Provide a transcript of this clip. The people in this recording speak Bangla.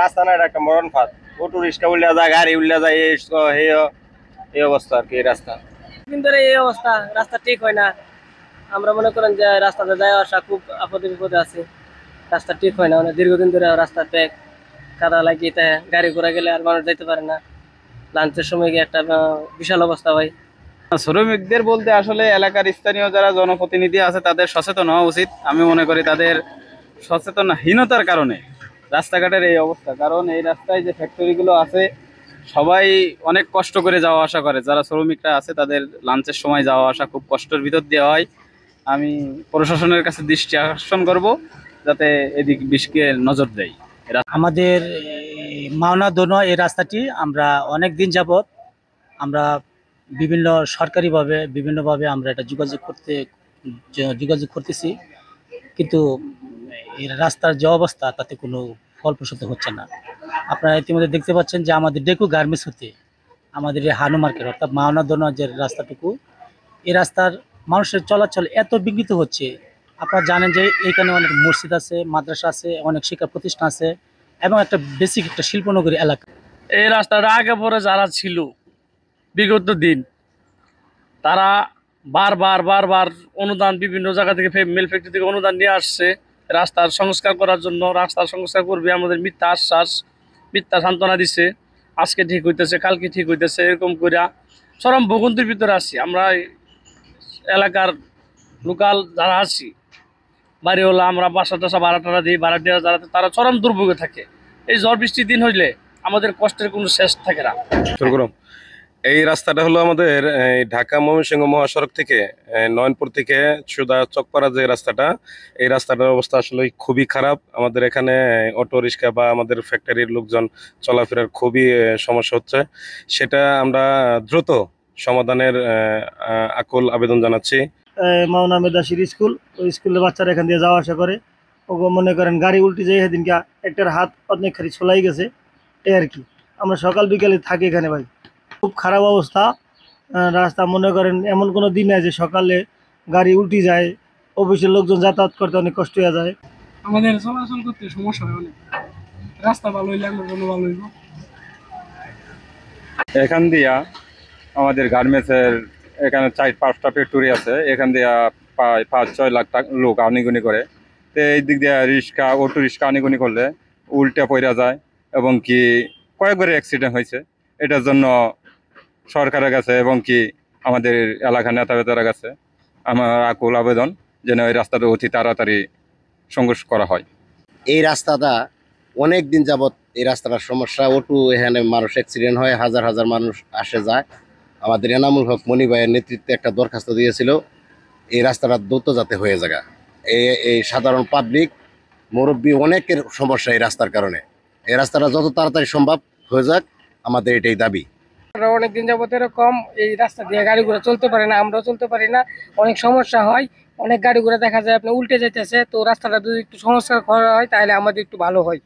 রাস্তা না, এটা একটা মরণ ফাঁদ। অটো রিক্সা উল্লা যায়, গাড়ি উল্লা যায়, এই অবস্থা আর কি এই রাস্তা। দিন ধরে এই অবস্থা, রাস্তা ঠিক হয় না। আমরা মনে করেন যে রাস্তাতে যাওয়া আসা খুব আপদে বিপদে আছে। রাস্তা ঠিক হয় না, অনেক দীর্ঘদিন ধরে রাস্তা প্যাক, কাদা লাগিয়ে থাকে, গাড়ি ঘোড়া গেলে আর মানুষ যাইতে পারে না। লাঞ্চের সময় গিয়ে একটা বিশাল অবস্থা হয়। শ্রমিকদের বলতে আসলে এলাকার স্থানীয় যারা জনপ্রতিনিধি আছে তাদের সচেতন হওয়া উচিত। আমি মনে করি তাদের সচেতনহীনতার কারণে রাস্তাঘাটের এই অবস্থা। কারণ এই রাস্তায় যে ফ্যাক্টরিগুলো আছে সবাই অনেক কষ্ট করে যাওয়া আসা করে, যারা শ্রমিকরা আছে তাদের লাঞ্চের সময় যাওয়া আসা খুব কষ্টের ভিতর দিয়ে হয়। আমি প্রশাসনের কাছে দৃষ্টি আকর্ষণ করব যাতে এদিক বিষকে নজর দেয়। আমাদের মাওনা দোনো এই রাস্তাটি আমরা অনেক দিন যাবৎ আমরা বিভিন্ন সরকারিভাবে বিভিন্নভাবে আমরা এটা যোগাযোগ করতেছি, কিন্তু এই রাস্তার যে অবস্থা তাতে কোনো ফলপ্রসূ হচ্ছে না। আপনারা ইতিমধ্যে দেখতে পাচ্ছেন যে আমাদের ডেকু গার্মেন্টস হতে আমাদের এই হানু মার্কেট অর্থাৎ মাওনা দোনো যে রাস্তাটুকু, এই রাস্তার মানুষের চলাচল এত বিঘ্নিত হচ্ছে। আপনারা জানেন যে এইখানে অনেক মসজিদ আছে, মাদ্রাসা আছে, অনেক শিক্ষা প্রতিষ্ঠান আছে এবং একটা বেসিক একটা শিল্পনগরী এলাকা। এই রাস্তাটা আগে পরে যারা ছিল বিগত দিন, তারা বারবার বারবার অনুদান বিভিন্ন জায়গা থেকে মিল ফ্যাক্টরি থেকে অনুদান নিয়ে আসছে রাস্তার সংস্কার করার জন্য। রাস্তার সংস্কার করবে আমাদের মিথ্যা আশ্বাস, মিথ্যা সান্ত্বনা দিচ্ছে। আজকে ঠিক হইতেছে, কালকে ঠিক হইতেছে, এরকম করিয়া চরম ভোগান্তির ভিতরে আছি আমরা। এলাকার লোকাল যারা আছি, বাড়িওয়ালা, আমরা বাসা টাসা ভাড়া টাড়া দিই, ভাড়াটিয়া যারা তারা চরম দুর্ভোগে থাকে। এই ঝড় বৃষ্টির দিন হইলে আমাদের কষ্টের কোনো শেষ থাকে না। এই রাস্তাটা হলো আমাদের এই ঢাকা ময়মনসিংহ মহাসড়ক থেকে নয়নপুর থেকে সুদা চকপাড়া যে রাস্তাটা, এই রাস্তাটার অবস্থা আসলে খুবই খারাপ। আমাদের এখানে অটো রিক্সা বা আমাদের ফ্যাক্টরির লোকজন চলাফেরার খুবই সমস্যা হচ্ছে। সেটা আমরা দ্রুত সমাধানের আকুল আবেদন জানাচ্ছি। মাওনা মেদাসির স্কুল, ওই স্কুলের বাচ্চারা এখান দিয়ে যাওয়া আসা করে। ও মনে করেন গাড়ি উল্টে যায় সেদিনকে, একটার হাত অনেক খালি ছোলাই গেছে, এই আর কি। আমরা সকাল বিকালে থাকি এখানে ভাই, খুব খারাপ অবস্থা। রাস্তা মনে করেন এমন কোনো দিন আছে সকালে গাড়ি উল্টে যায়, অফিসের লোকজন যাতায়াত করতে অনেক কষ্ট হয়ে যায়। আমাদের চলাচল করতে সমস্যা হয় অনেক। রাস্তা ভালো হইলে আমার জন্য ভালো হইব। এখান দিয়া আমাদের গার্মেন্টসের এখানে 4-5টা ফ্যাক্টরি আছে, এখান দিয়া প্রায় 5-6 লাখ টাকা লোক আনিগুনি করে। তো এই দিক দিয়ে রিক্সা, অটো রিক্সা আনিগুনি করলে উল্টে পড়া যায় এবং কি কয়েকবারে অ্যাক্সিডেন্ট হয়েছে। এটার জন্য সরকারের কাছে এবং কি আমাদের এলাকার নেতা বেতার কাছে আমার আকুল আবেদন যেন এই রাস্তাটা অতি তাড়াতাড়ি সংঘর্ষ করা হয়। এই রাস্তাটা অনেক দিন যাবৎ এই রাস্তাটার সমস্যা। অটো এখানে মানুষ অ্যাক্সিডেন্ট হয়, হাজার হাজার মানুষ আসে যায়। আমাদের এনামুল হক মনি ভাইয়ের নেতৃত্বে একটা দরখাস্ত দিয়েছিল এই রাস্তাটা দ্রুত যাতে হয়ে যায়। এই সাধারণ পাবলিক মুরব্বী অনেকের সমস্যা এই রাস্তার কারণে। এই রাস্তাটা যত তাড়াতাড়ি সম্ভব হয়ে যাক, আমাদের এটাই দাবি। অনেকদিন যাবত এরকম এই রাস্তা দিয়ে গাড়ি ঘোড়া চলতে পারে না, আমরাও চলতে পারি না, অনেক সমস্যা হয়। অনেক গাড়ি ঘোড়া দেখা যায় আপনি উল্টে যাইতেছে। তো রাস্তাটা যদি একটু সংস্কার করা হয় তাহলে আমাদের একটু ভালো হয়।